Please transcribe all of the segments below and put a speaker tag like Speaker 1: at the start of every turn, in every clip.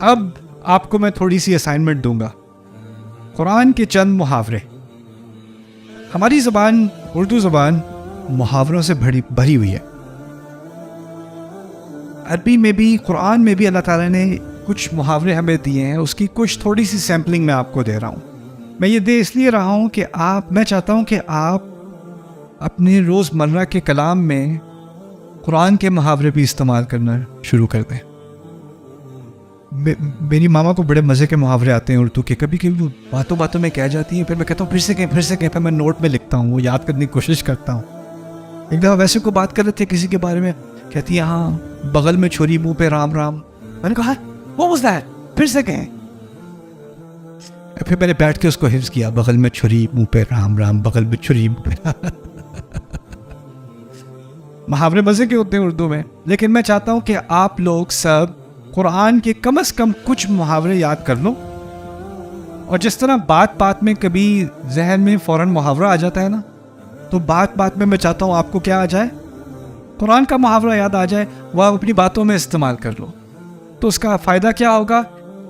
Speaker 1: اب آپ کو میں تھوڑی سی اسائنمنٹ دوں گا. قرآن کے چند محاورے. ہماری زبان اردو زبان محاوروں سے بھری ہوئی ہے. عربی میں بھی قرآن میں بھی اللہ تعالیٰ نے کچھ محاورے ہمیں دیے ہیں. اس کی کچھ تھوڑی سی سیمپلنگ میں آپ کو دے رہا ہوں. میں یہ دے اس لیے رہا ہوں کہ میں چاہتا ہوں کہ آپ اپنے روز مرہ کے کلام میں قرآن کے محاورے بھی استعمال کرنا شروع کر دیں. میری ماما کو بڑے مزے کے محاورے آتے ہیں اردو کے. کبھی کبھی وہ باتوں میں کہہ جاتی ہیں, پھر میں کہتا ہوں پھر سے کہیں, پھر میں نوٹ میں لکھتا ہوں, وہ یاد کرنے کی کوشش کرتا ہوں. ایک دفعہ ویسے کو بات کر رہے تھے کسی کے بارے میں, کہتی ہے ہاں بغل میں چھری منہ پہ رام رام. میں نے کہا وہ was that؟ پھر سے کہیں. پھر میں نے بیٹھ کے اس کو حفظ کیا, بغل میں چھری منہ پہ رام رام, بغل میں چھری منہ پہ. محاورے مزے کے ہوتے ہیں اردو میں, لیکن میں چاہتا ہوں کہ آپ لوگ سب قرآن کے کم از کم کچھ محاورے یاد کر لو. اور جس طرح بات میں کبھی ذہن میں فوراً محاورہ آ جاتا ہے نا, تو بات میں چاہتا ہوں آپ کو کیا آ جائے, قرآن کا محاورہ یاد آ جائے, وہ آپ اپنی باتوں میں استعمال کر لو. تو اس کا فائدہ کیا ہوگا,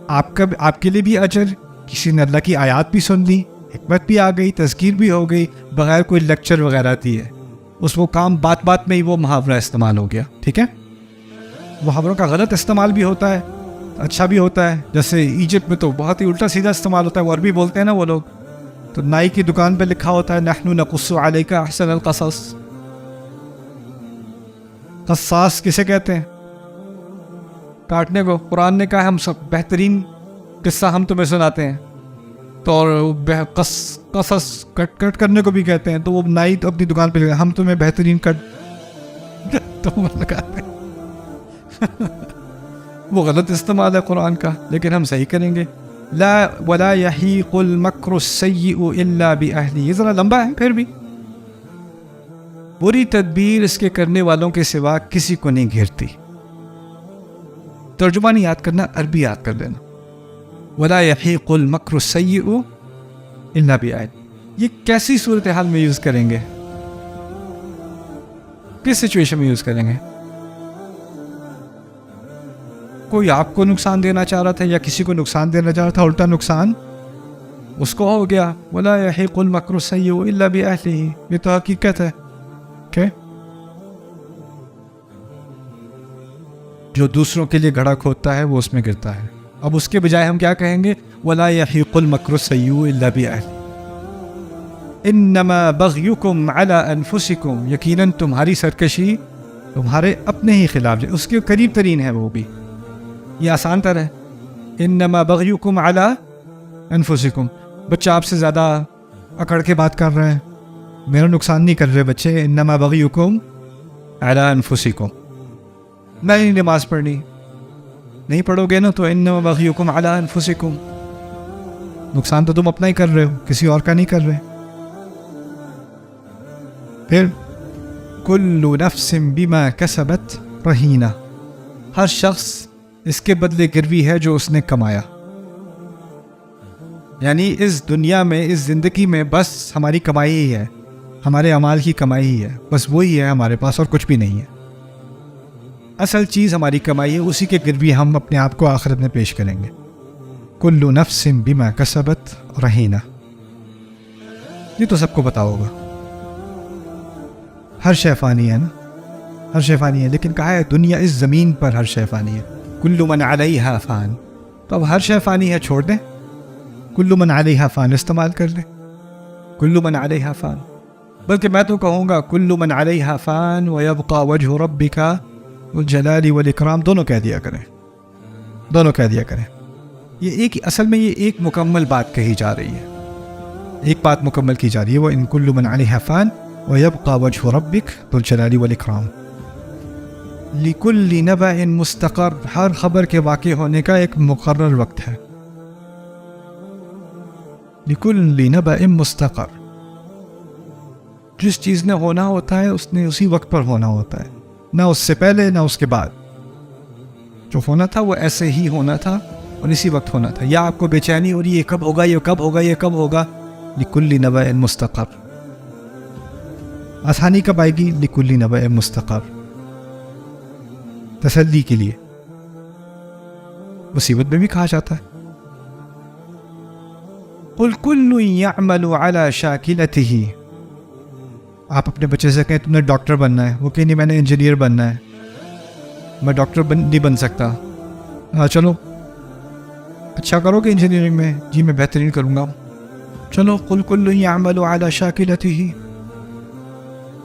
Speaker 1: آپ کے لیے بھی اجر, کسی نے اللہ کی آیات بھی سن لی, حکمت بھی آ گئی, تذکیر بھی ہو گئی, بغیر کوئی لیکچر وغیرہ دیے. اس وہ کام بات میں ہی وہ محاورہ استعمال ہو گیا. ٹھیک ہے, محاوروں کا غلط استعمال بھی ہوتا ہے, اچھا بھی ہوتا ہے. جیسے ایجپٹ میں تو بہت ہی الٹا سیدھا استعمال ہوتا ہے, وہ عربی بولتے ہیں نا وہ لوگ, تو نائی کی دکان پہ لکھا ہوتا ہے نحن نقص علیک احسن القصص. قصاص کسے کہتے ہیں؟ کاٹنے کو. قرآن نے کہا ہے ہم سب بہترین قصہ ہم تمہیں سناتے ہیں. تو اور قصص کٹ کرنے کو بھی کہتے ہیں. تو وہ نائی تو اپنی دکان پہ لکھا ہم تمہیں بہترین کٹ تو لگاتے ہیں. وہ غلط استعمال ہے قرآن کا, لیکن ہم صحیح کریں گے. لا ولا يحيق المكر السيء الا باهله. یہ ذرا لمبا ہے پھر بھی. بری تدبیر اس کے کرنے والوں کے سوا کسی کو نہیں گھیرتی. ترجمہ نہیں یاد کرنا, عربی یاد کر لینا. ولا يحيق المكر السيء الا باهله. یہ کیسی صورتحال میں یوز کریں گے, کس سچویشن میں یوز کریں گے؟ کوئی آپ کو نقصان دینا چاہ رہا تھا یا کسی کو نقصان دینا چاہ رہا تھا, الٹا نقصان اس کو ہو گیا. ولا يحيق المكر السيء الا باهله. یہ تو حقیقت ہے. جو دوسروں کے لیے گڑھا کھودتا ہے وہ اس میں گرتا ہے. اب اس کے بجائے ہم کیا کہیں گے, ولا يحيق المكر السيء الا باهله. انما بغيكم على انفسكم. یقیناً تمہاری سرکشی تمہارے اپنے ہی خلاف ہے. اس کے قریب ترین ہے وہ بھی. یہ آسان تر ہے. انما بغيكم على انفسكم. بچہ آپ سے زیادہ اکڑ کے بات کر رہے ہیں, میرا نقصان نہیں کر رہے بچے. انما بغيكم على انفسكم. میں نہیں نماز پڑھنی, نہیں پڑھو گے نا تو انما بغيكم على انفسكم. نقصان تو تم اپنا ہی کر رہے ہو, کسی اور کا نہیں کر رہے. پھر كل نفس بما كسبت رهينة. ہر شخص اس کے بدلے گروی ہے جو اس نے کمایا. یعنی اس دنیا میں, اس زندگی میں بس ہماری کمائی ہی ہے, ہمارے اعمال کی کمائی ہی ہے, بس وہی ہے ہمارے پاس, اور کچھ بھی نہیں ہے. اصل چیز ہماری کمائی ہے, اسی کے گروی ہم اپنے آپ کو آخرت میں پیش کریں گے. کل نفس بما کسبت رہینہ. یہ تو سب کو پتا ہوگا. ہر شے فانی ہے نا, ہر شے فانی ہے, لیکن کہا ہے دنیا, اس زمین پر ہر شے فانی ہے. کل من علیہا فان. تو اب ہر شے فانی ہے, چھوڑ دیں. کل من علیہا فان استعمال کر لیں. کل من علیہا فان. بلکہ میں تو کہوں گا کل من علیہا فان ویبقى وجہ ربک الجلال والاکرام. دونوں کہہ دیا کریں, دونوں کہہ دیا کریں. یہ ایک, اصل میں یہ ایک مکمل بات کہی جا رہی ہے, ایک بات مکمل کی جا رہی ہے. وہ ان کل من علیہا فان ویبقى وجہ ربک ذو الجلال والاکرام. لکل نبأ مستقر. ہر خبر کے واقع ہونے کا ایک مقرر وقت ہے. لکل نبأ مستقر. جس چیز نے ہونا ہوتا ہے اس نے اسی وقت پر ہونا ہوتا ہے, نہ اس سے پہلے نہ اس کے بعد. جو ہونا تھا وہ ایسے ہی ہونا تھا اور اسی وقت ہونا تھا. یا آپ کو بے چینی ہو رہی ہے, یہ کب ہوگا, یہ کب ہوگا, یہ کب ہوگا. لکل نبأ مستقر. آسانی کب آئے گی؟ لکل نبأ مستقر. تسلی کے لیے. مصیبت میں بھی کہا جاتا ہے. قل كل يعمل على شاكلته. آپ اپنے بچے سے کہیں تم نے ڈاکٹر بننا ہے, وہ کہ نہیں میں نے انجینئر بننا ہے, میں ڈاکٹر نہیں بن سکتا. ہاں چلو اچھا کرو کہ انجینئرنگ میں, جی میں بہترین کروں گا. چلو قل كل يعمل على شاكلته.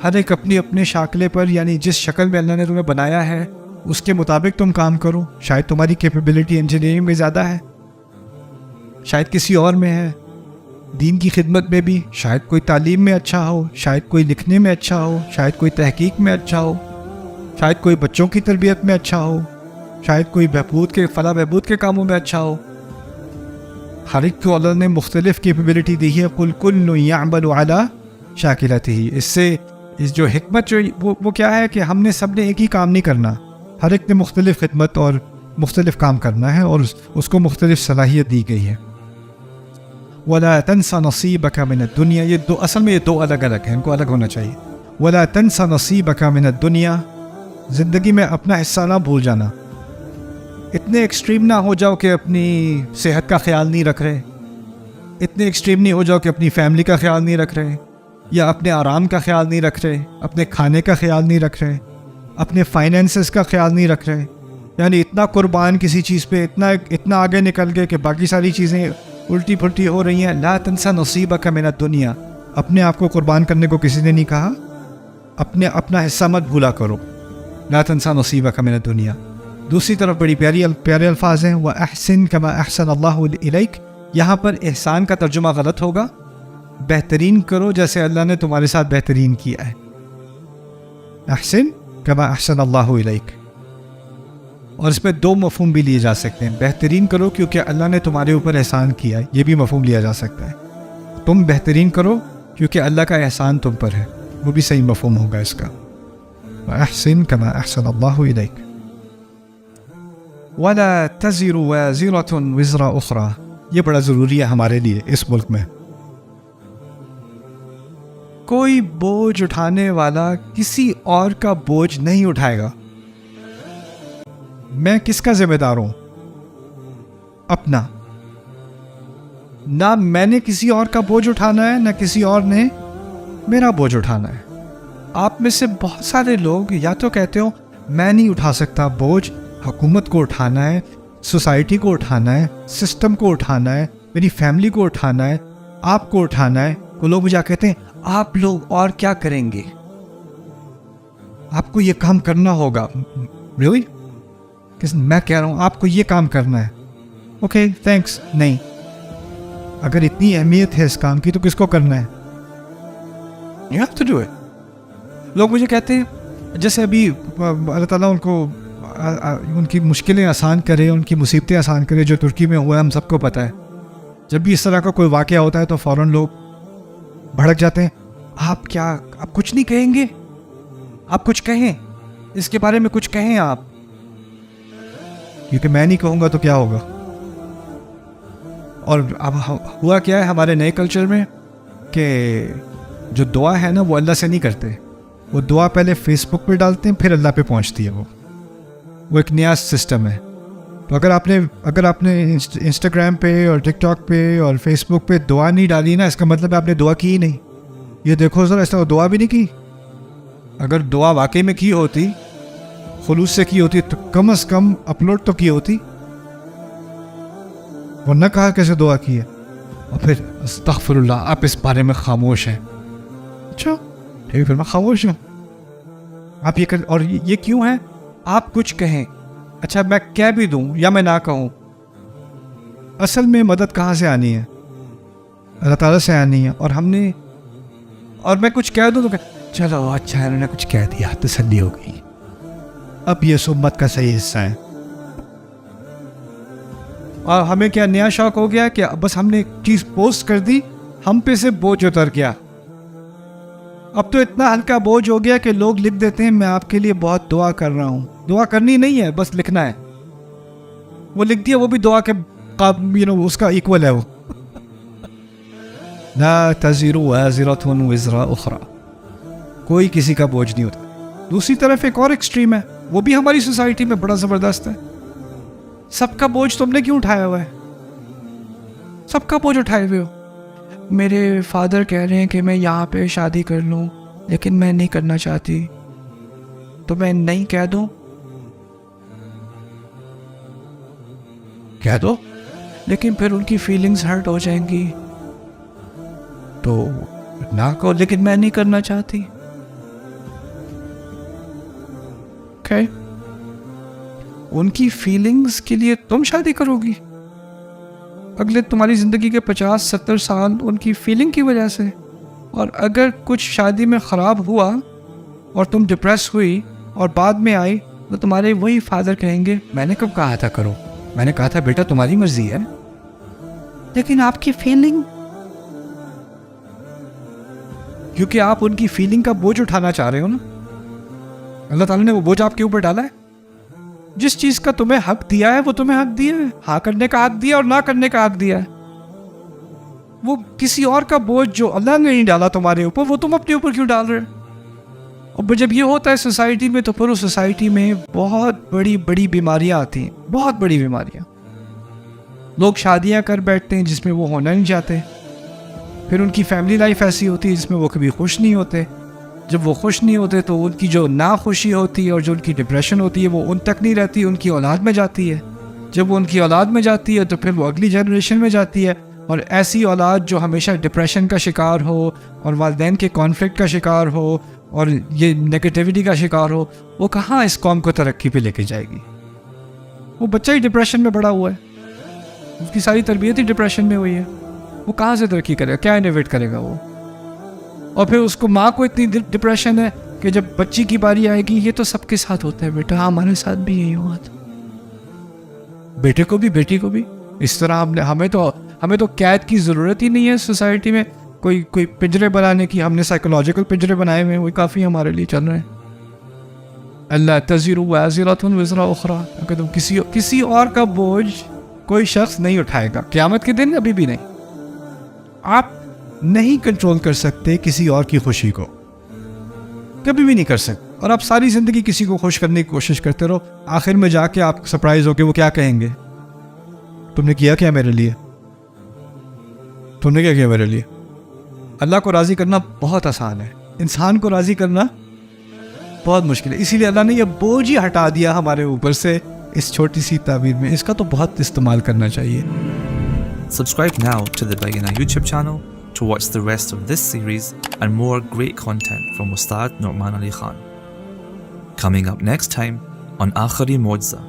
Speaker 1: ہر ایک اپنی اپنے شاکلے پر, یعنی جس شکل میں اللہ نے تمہیں بنایا ہے اس کے مطابق تم کام کرو. شاید تمہاری کیپیبلٹی انجینئرنگ میں زیادہ ہے, شاید کسی اور میں ہے, دین کی خدمت میں بھی, شاید کوئی تعلیم میں اچھا ہو, شاید کوئی لکھنے میں اچھا ہو, شاید کوئی تحقیق میں اچھا ہو, شاید کوئی بچوں کی تربیت میں اچھا ہو, شاید کوئی فلاح بہبود کے کاموں میں اچھا ہو. ہر ایک کو اللہ نے مختلف کیپیبلٹی دی ہے. قل كل يعمل على شاكلته. اس سے اس جو حکمت جو وہ کیا ہے کہ ہم نے سب نے ایک ہی کام نہیں کرنا, ہر ایک نے مختلف خدمت اور مختلف کام کرنا ہے, اور اس کو مختلف صلاحیت دی گئی ہے. وَلَا تَنْسَ نَصِيبَكَ مِنَ الدُّنْيَا. یہ دو اصل میں یہ دو الگ الگ ہیں, ان کو الگ ہونا چاہیے. وَلَا تَنْسَ نَصِيبَكَ مِنَ الدُّنْيَا. زندگی میں اپنا حصہ نہ بھول جانا. اتنے ایکسٹریم نہ ہو جاؤ کہ اپنی صحت کا خیال نہیں رکھ رہے, اتنے ایکسٹریم نہیں ہو جاؤ کہ اپنی فیملی کا خیال نہیں رکھ رہے, یا اپنے آرام کا خیال نہیں رکھ رہے, اپنے کھانے کا خیال نہیں رکھ رہے, اپنے فائنینسز کا خیال نہیں رکھ رہے. یعنی اتنا قربان کسی چیز پہ, اتنا آگے نکل گئے کہ باقی ساری چیزیں الٹی پھلٹی ہو رہی ہیں. لا تنسا نصیبک من الدنیا. اپنے آپ کو قربان کرنے کو کسی نے نہیں کہا, اپنا حصہ مت بھولا کرو. لا تنسا نصیبک من الدنیا. دوسری طرف بڑی پیارے الفاظ ہیں. وَأَحْسِن كَمَا أَحْسَنَ اللَّهُ إِلَيْكَ. یہاں پر احسان کا ترجمہ غلط ہوگا. بہترین کرو جیسے اللہ نے تمہارے ساتھ بہترین کیا ہے. احسن کما احسن اللہ الیک. اور اس میں دو مفہوم بھی لیے جا سکتے ہیں. بہترین کرو کیونکہ اللہ نے تمہارے اوپر احسان کیا ہے, یہ بھی مفہوم لیا جا سکتا ہے. تم بہترین کرو کیونکہ اللہ کا احسان تم پر ہے, وہ بھی صحیح مفہوم ہوگا اس کا. احسن کما احسن اللہ الیک. ولا تزر وازرة وزر اخرى. یہ بڑا ضروری ہے ہمارے لیے اس ملک میں. کوئی بوجھ اٹھانے والا کسی اور کا بوجھ نہیں اٹھائے گا. میں کس کا ذمہ دار ہوں؟ اپنا. نہ میں نے کسی اور کا بوجھ اٹھانا ہے, نہ کسی اور نے میرا بوجھ اٹھانا ہے. آپ میں سے بہت سارے لوگ یا تو کہتے ہو میں نہیں اٹھا سکتا بوجھ, حکومت کو اٹھانا ہے, سوسائٹی کو اٹھانا ہے, سسٹم کو اٹھانا ہے, میری فیملی کو اٹھانا ہے, آپ کو اٹھانا ہے. وہ لوگ مجھے کہتے ہیں آپ لوگ اور کیا کریں گے, آپ کو یہ کام کرنا ہوگا. ریئلی میں کہہ رہا ہوں آپ کو یہ کام کرنا ہے. Okay thanks. نہیں, اگر اتنی اہمیت ہے اس کام کی تو کس کو کرنا ہے؟ You have to do it. لوگ مجھے کہتے ہیں جیسے ابھی اللہ تعالیٰ ان کو ان کی مشکلیں آسان کرے, ان کی مصیبتیں آسان کرے, جو ترکی میں ہوا ہے ہم سب کو پتہ ہے. جب بھی اس طرح کا کوئی واقعہ ہوتا ہے تو فوراً لوگ بھڑک جاتے ہیں. آپ کچھ نہیں کہیں گے, آپ کچھ کہیں, اس کے بارے میں کچھ کہیں آپ, کیونکہ میں نہیں کہوں گا تو کیا ہوگا. اور اب ہوا کیا ہے ہمارے نئے کلچر میں کہ جو دعا ہے نا وہ اللہ سے نہیں کرتے, وہ دعا پہلے فیس بک پہ ڈالتے ہیں پھر اللہ پہ پہنچتی ہے. وہ ایک نیا سسٹم ہے. تو اگر آپ نے انسٹاگرام پہ اور ٹک ٹاک پہ اور فیس بک پہ دعا نہیں ڈالی نا, اس کا مطلب ہے آپ نے دعا کی ہی نہیں. یہ دیکھو ذرا, اس طرح دعا بھی نہیں کی. اگر دعا واقعی میں کی ہوتی, خلوص سے کی ہوتی, تو کم از کم اپلوڈ تو کی ہوتی. ورنہ کہا کیسے دعا کی ہے, اور پھر استغفر اللہ, آپ اس بارے میں خاموش ہیں. اچھا ٹھیک ہے, پھر میں خاموش ہوں. آپ یہ اور یہ کیوں ہے؟ آپ کچھ کہیں, اچھا میں کہہ بھی دوں یا میں نہ کہوں, اصل میں مدد کہاں سے آنی ہے؟ اللہ تعالیٰ سے آنی ہے. اور میں کچھ کہہ دوں تو چلو اچھا انہوں نے کچھ کہہ دیا, تسلی ہو گئی. اب یہ سمت کا صحیح حصہ ہے. اور ہمیں کیا نیا شوق ہو گیا کہ بس ہم نے ایک چیز پوسٹ کر دی, ہم پہ سے بوجھ اتر گیا. اب تو اتنا ہلکا بوجھ ہو گیا کہ لوگ لکھ دیتے ہیں میں آپ کے لیے بہت دعا کر رہا ہوں. دعا کرنی نہیں ہے, بس لکھنا ہے. وہ لکھ دیا, وہ بھی دعا کے اس کا ایکول ہے. وہ لا تزر وازرة وزر اخرى. کوئی کسی کا بوجھ نہیں ہوتا. دوسری طرف ایک اور ایکسٹریم ہے, وہ بھی ہماری سوسائٹی میں بڑا زبردست ہے. سب کا بوجھ تم نے کیوں اٹھایا ہوا ہے؟ سب کا بوجھ اٹھائے ہوئے ہو. میرے فادر کہہ رہے ہیں کہ میں یہاں پہ شادی کر لوں لیکن میں نہیں کرنا چاہتی، تو میں نہیں کہہ دوں؟ کہہ دو، لیکن پھر ان کی فیلنگز ہرٹ ہو جائیں گی، تو نہ کہو لیکن میں نہیں کرنا چاہتی. اوکے، ان کی فیلنگز کے لیے تم شادی کرو گی؟ اگلے تمہاری زندگی کے 50-70 سال ان کی فیلنگ کی وجہ سے. اور اگر کچھ شادی میں خراب ہوا اور تم ڈپریس ہوئی اور بعد میں آئی تو تمہارے وہی فادر کہیں گے میں نے کب کہا تھا کرو، میں نے کہا تھا بیٹا تمہاری مرضی ہے، لیکن آپ کی فیلنگ، کیونکہ آپ ان کی فیلنگ کا بوجھ اٹھانا چاہ رہے ہو نا. اللہ تعالیٰ نے وہ بوجھ آپ کے اوپر ڈالا ہے. جس چیز کا تمہیں حق دیا ہے وہ تمہیں حق دیا ہے، ہاں کرنے کا حق دیا اور نہ کرنے کا حق دیا ہے. وہ کسی اور کا بوجھ جو اللہ نے نہیں ڈالا تمہارے اوپر وہ تم اپنے اوپر کیوں ڈال رہے؟ اور جب یہ ہوتا ہے سوسائٹی میں تو پھر اس سوسائٹی میں بہت بڑی بڑی بیماریاں آتی ہیں، بہت بڑی بیماریاں. لوگ شادیاں کر بیٹھتے ہیں جس میں وہ ہونا نہیں چاہتے، پھر ان کی فیملی لائف ایسی ہوتی ہے جس میں وہ کبھی خوش نہیں ہوتے. جب وہ خوش نہیں ہوتے تو ان کی جو ناخوشی ہوتی ہے اور جو ان کی ڈپریشن ہوتی ہے وہ ان تک نہیں رہتی، ان کی اولاد میں جاتی ہے. جب وہ ان کی اولاد میں جاتی ہے تو پھر وہ اگلی جنریشن میں جاتی ہے، اور ایسی اولاد جو ہمیشہ ڈپریشن کا شکار ہو اور والدین کے کانفلکٹ کا شکار ہو اور یہ نیگیٹیوٹی کا شکار ہو، وہ کہاں اس قوم کو ترقی پہ لے کے جائے گی؟ وہ بچہ ہی ڈپریشن میں بڑا ہوا ہے، اس کی ساری تربیت ہی ڈپریشن میں ہوئی ہے، وہ کہاں سے ترقی کرے گا؟ کیا انوویٹ کرے گا وہ؟ اور پھر اس کو ماں کو اتنی ڈپریشن ہے کہ جب بچی کی باری آئے گی، یہ تو سب کے ساتھ ہوتا ہے بیٹا، ہمارے ساتھ بھی یہی ہوا تھا، بیٹے کو بھی بیٹی کو بھی اس طرح. ہمیں تو قید کی ضرورت ہی نہیں ہے سوسائٹی میں، کوئی پنجرے بنانے کی. ہم نے سائیکولوجیکل پنجرے بنائے ہوئے ہیں، وہی کافی ہمارے لیے چل رہے ہیں. اللہ تزر وازرۃ وزر اخری، کہ تم کسی اور کا بوجھ کوئی شخص نہیں اٹھائے گا قیامت کے دن، ابھی بھی نہیں. آپ نہیں کنٹرول کر سکتے کسی اور کی خوشی کو، کبھی بھی نہیں کر سکتے. اور آپ ساری زندگی کسی کو خوش کرنے کی کوشش کرتے رہو، آخر میں جا کے آپ سرپرائز ہو کے وہ کیا کہیں گے؟ تم نے کیا میرے لیے؟ تم نے کیا کیا میرے لیے؟ اللہ کو راضی کرنا بہت آسان ہے، انسان کو راضی کرنا بہت مشکل ہے. اسی لیے اللہ نے یہ بوجھ ہی ہٹا دیا ہمارے اوپر سے اس چھوٹی سی تعبیر میں. اس کا تو بہت استعمال کرنا چاہیے.
Speaker 2: Subscribe now to the Bayyinah YouTube channel to watch the rest of this series and more great content from Ustad Nu'man Ali Khan. Coming up next time on Akhari Mo'jiza.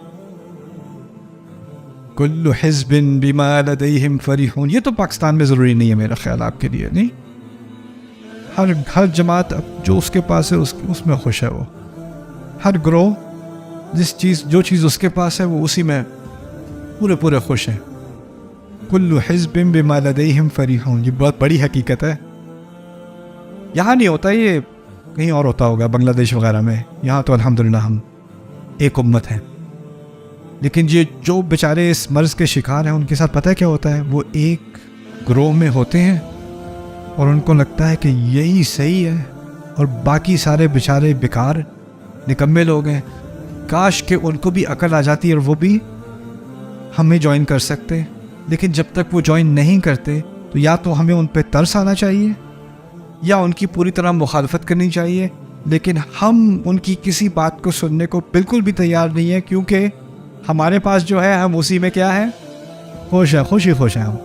Speaker 1: کل حزب بما لدیہم فرحون، یہ تو پاکستان میں ضروری نہیں ہے میرا خیال آپ کے لیے، نہیں. ہر جماعت جو اس کے پاس ہے اس میں خوش ہے. وہ ہر گروہ جو چیز اس کے پاس ہے وہ اسی میں پورے خوش ہیں. کل حزب بما لدیہم فرحون، یہ بہت بڑی حقیقت ہے. یہاں نہیں ہوتا، یہ کہیں اور ہوتا ہوگا، بنگلہ دیش وغیرہ میں. یہاں تو الحمدللہ ہم ایک امت ہیں. لیکن یہ جو بیچارے اس مرض کے شکار ہیں ان کے ساتھ پتہ ہے کیا ہوتا ہے؟ وہ ایک گروہ میں ہوتے ہیں اور ان کو لگتا ہے کہ یہی صحیح ہے اور باقی سارے بیچارے بیکار نکمے لوگ ہیں. کاش کہ ان کو بھی عقل آ جاتی اور وہ بھی ہمیں جوائن کر سکتے. لیکن جب تک وہ جوائن نہیں کرتے تو یا تو ہمیں ان پہ ترس آنا چاہیے یا ان کی پوری طرح مخالفت کرنی چاہیے. لیکن ہم ان کی کسی بات کو سننے کو بالکل بھی تیار نہیں ہے، کیونکہ ہمارے پاس جو ہے ہم اسی میں کیا ہے؟ خوش ہیں ہم.